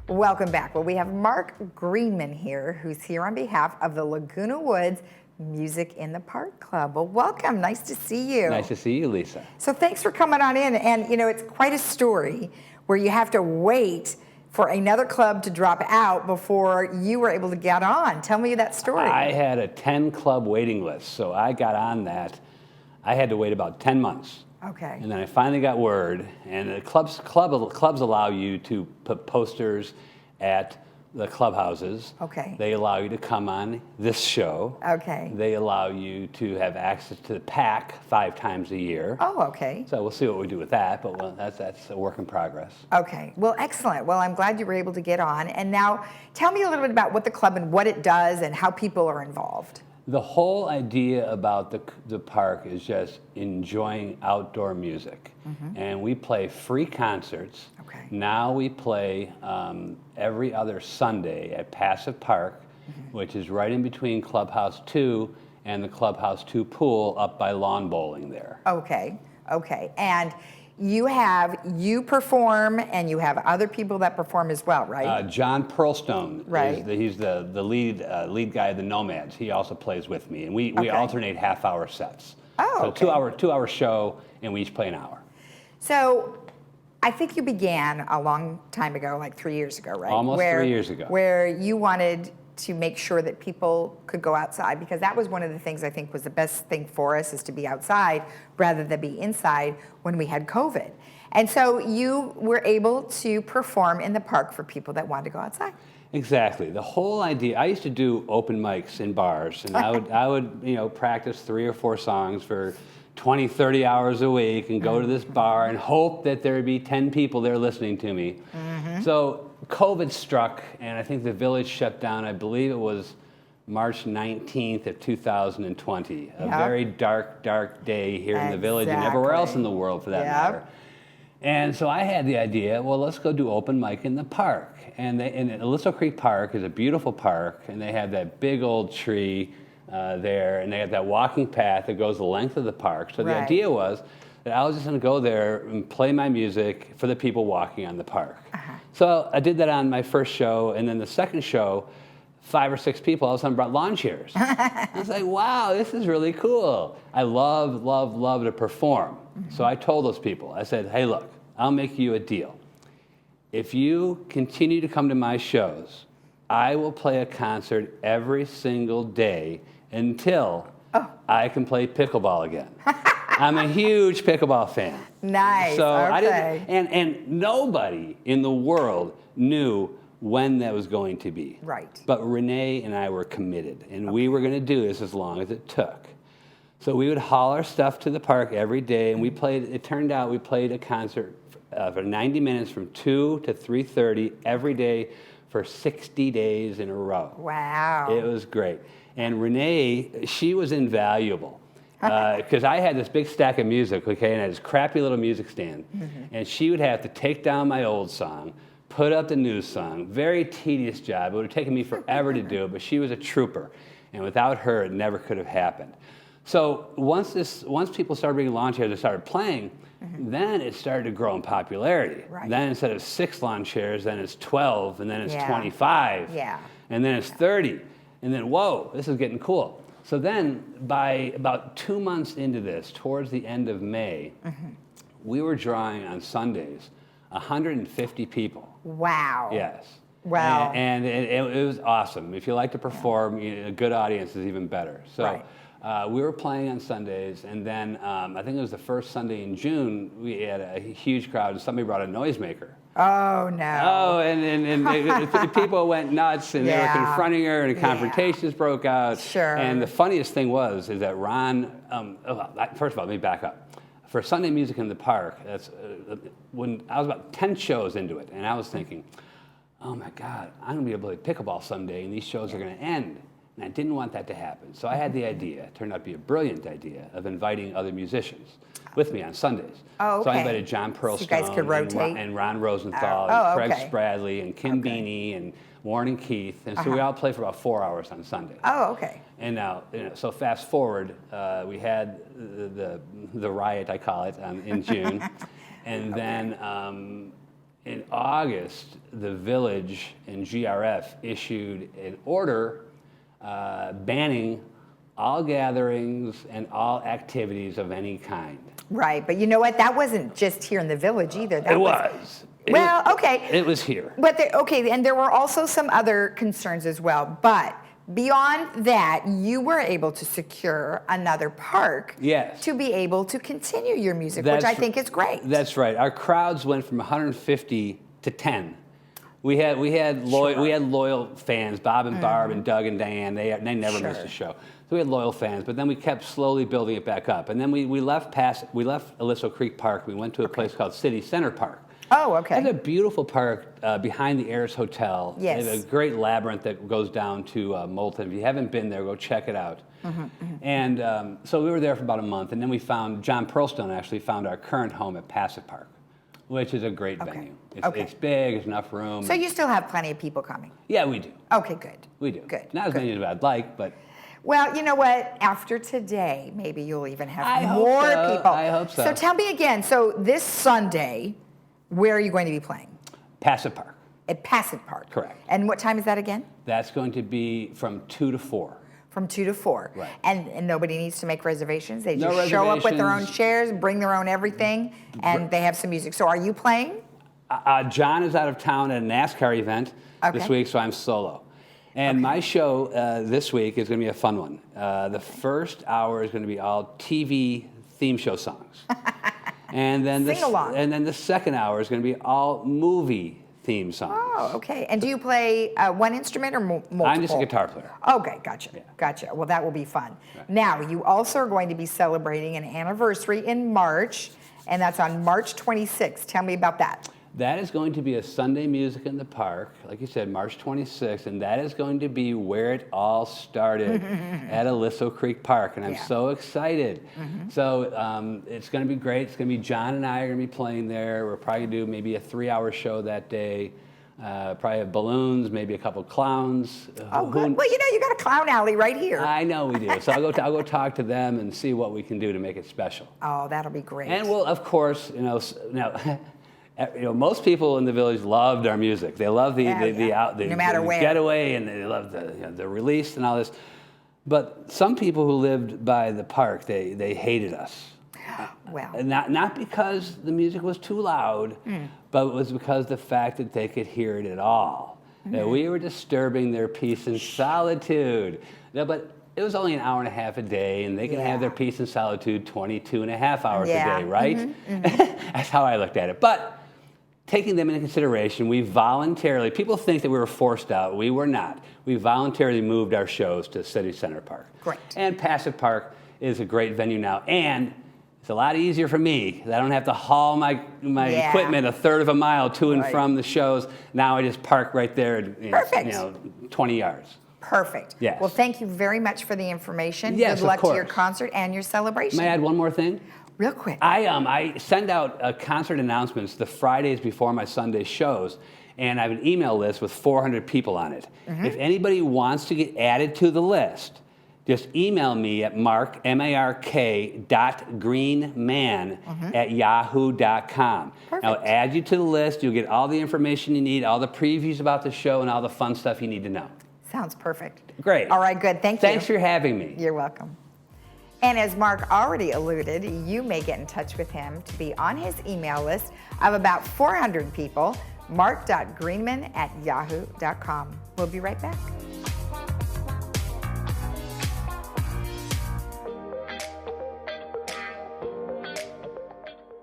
Welcome back. Well, we have Mark Greenman here, who's here on behalf of the Laguna Woods Music in the Park Club. Well, welcome. Nice to see you. Nice to see you, Lisa. So thanks for coming on in. And, you know, it's quite a story where you have to wait for another club to drop out before you were able to get on. Tell me that story. I had a 10-club waiting list, so I got on that. I had to wait about 10 months. Okay. And then I finally got word, and the clubs allow you to put posters at the clubhouses. Okay. They allow you to come on this show. Okay. They allow you to have access to the PAC 5 times a year. Oh, okay. So we'll see what we do with that, but well, that's a work in progress. Okay. Well, excellent. Well, I'm glad you were able to get on. And now tell me a little bit about what the club and what it does and how people are involved. The whole idea about the park is just enjoying outdoor music. Mm-hmm. And we play free concerts. Okay. Now we play every other Sunday at Passive Park, mm-hmm. which is right in between Clubhouse 2 and the Clubhouse 2 pool up by lawn bowling there. Okay, okay. And you perform and you have other people that perform as well, right? John Pearlstone, right. He's the lead guy of the Nomads. He also plays with me, and we alternate half-hour sets. Oh, so okay. two-hour show, and we each play an hour. So I think you began a long time ago, like 3 years ago, right? Almost 3 years ago. Where you wanted to make sure that people could go outside, because that was one of the things I think was the best thing for us, is to be outside rather than be inside when we had COVID. And so you were able to perform in the park for people that wanted to go outside. Exactly. The whole idea, I used to do open mics in bars, and I would practice 3 or 4 songs for 20, 30 hours a week and go to this bar and hope that there would be 10 people there listening to me. Mm-hmm. So COVID struck, and I think the village shut down. I believe it was March 19th of 2020. A very dark, dark day here in the village and everywhere else in the world, for that matter. And so I had the idea, well, let's go do open mic in the park. And Aliso Creek Park is a beautiful park, and they have that big old tree there, and they have that walking path that goes the length of the park. So the idea was that I was just going to go there and play my music for the people walking on the park. Uh-huh. So I did that on my first show, and then the second show, 5 or 6 people all of a sudden brought lawn chairs. I was like, wow, this is really cool. I love, love, love to perform. Mm-hmm. So I told those people, I said, hey, look, I'll make you a deal. If you continue to come to my shows, I will play a concert every single day until I can play pickleball again. I'm a huge pickleball fan. Nice. So okay. I didn't, and nobody in the world knew when that was going to be. Right. But Renee and I were committed, and we were going to do this as long as it took. So we would haul our stuff to the park every day, and we played. It turned out we played a concert for 90 minutes from 2 to 3:30 every day for 60 days in a row. Wow. It was great. And Renee, she was invaluable. Because I had this big stack of music, okay, and I had this crappy little music stand. Mm-hmm. And she would have to take down my old song, put up the new song. Very tedious job. It would have taken me forever to do it, but she was a trooper. And without her, it never could have happened. So once people started bringing lawn chairs and started playing, mm-hmm. then it started to grow in popularity. Right. Then instead of 6 lawn chairs, then it's 12, and then it's 25. Yeah. And then it's 30. And then, whoa, this is getting cool. So then, by about 2 months into this, towards the end of May, mm-hmm. we were drawing on Sundays 150 people. Wow. Yes. Wow. And it was awesome. If you like to perform, a good audience is even better. So we were playing on Sundays, and then I think it was the first Sunday in June, we had a huge crowd, and somebody brought a noisemaker. Oh, no. Oh, and people went nuts, and they were confronting her, and confrontations broke out. Sure. And the funniest thing is that Ron, first of all, let me back up. For Sunday Music in the Park, that's when I was about 10 shows into it, and I was thinking, oh my God, I'm going to be able to play pickleball someday, and these shows are going to end. And I didn't want that to happen. So I had the idea, it turned out to be a brilliant idea, of inviting other musicians with me on Sundays. Oh, okay. So I invited John Pearlstone, so you guys could rotate. and Ron Rosenthal, and Craig Spradley, and Kim Beanie, and Warren and Keith. And so we all played for about 4 hours on Sunday. Oh, okay. And now, so fast forward, we had the riot, I call it, in June. And then in August, the village and GRF issued an order banning all gatherings and all activities of any kind. Right, but you know what? That wasn't just here in the village either. That It was. Well, okay. It was here. But okay, and there were also some other concerns as well. But beyond that, you were able to secure another park Yes. to be able to continue your music, which I think is great. That's right. Our crowds went from 150 to 10. We had loyal fans, Bob and Barb and Doug and Diane. They never missed a show. So we had loyal fans, but then we kept slowly building it back up. And then we left Aliso Creek Park. We went to a place called City Center Park. Oh, okay. It's a beautiful park behind the Ayers Hotel. Yes. They have a great labyrinth that goes down to Moulton. If you haven't been there, go check it out. And so we were there for about a month, and then we found, John Pearlstone actually found our current home at Passive Park, which is a great venue. It's big, there's enough room. So you still have plenty of people coming? Yeah, we do. Okay, good. We do. Good. Not as many as I'd like, but... Well, you know what? After today, maybe you'll even have hope more so. people. I hope so. So tell me again, so this Sunday, where are you going to be playing? Passive Park. At Passive Park? Correct. And what time is that again? That's going to be from 2 to 4. From 2 to 4. Right. And nobody needs to make reservations? They No just show up with their own reservations. chairs, bring their own everything, and they have some music. So are you playing? John is out of town at a NASCAR event this week, so I'm solo. And my show this week is going to be a fun one. The first hour is going to be all TV theme show songs. And then Sing along. And then the second hour is going to be all movie theme songs. Oh, okay. And do you play one instrument or multiple? I'm just a guitar player. Okay, gotcha. Yeah. Gotcha. Well, that will be fun. Right. Now, you also are going to be celebrating an anniversary in March, and that's on March 26th. Tell me about that. That is going to be a Sunday Music in the Park, like you said, March 26th, and that is going to be where it all started at Aliso Creek Park, and I'm so excited. So it's going to be great. It's going to be John and I are going to be playing there. We'll probably do maybe a 3-hour show that day. Probably have balloons, maybe a couple clowns. Oh, good. Well, you know, you got a clown alley right here. I know we do. So I'll go talk to them and see what we can do to make it special. Oh, that'll be great. And we'll, of course, now. Most people in the village loved our music. They love the no matter where. getaway, and they love the release and all this. But some people who lived by the park, they hated us. Well, And not because the music was too loud, but it was because the fact that they could hear it at all. That we were disturbing their peace and solitude. No, but it was only an hour and a half a day, and they can have their peace and solitude 22 and a half hours a day, right? That's how I looked at it. But taking them into consideration, we voluntarily, people think that we were forced out. We were not. We voluntarily moved our shows to City Center Park. Great. And Passive Park is a great venue now. And it's a lot easier for me. I don't have to haul my equipment a third of a mile to and from the shows. Now I just park right there, 20 yards. Perfect. Yes. Well, thank you very much for the information. Yes, Good luck of course. to your concert and your celebration. May I add one more thing? Real quick. I send out concert announcements the Fridays before my Sunday shows, and I have an email list with 400 people on it. If anybody wants to get added to the list, just email me at mark.greenman@yahoo.com. I'll add you to the list. You'll get all the information you need, all the previews about the show, and all the fun stuff you need to know. Sounds perfect. Great. All right, good. Thank you. Thanks for having me. You're welcome. And as Mark already alluded, you may get in touch with him to be on his email list of about 400 people, mark.greenman@yahoo.com. We'll be right back.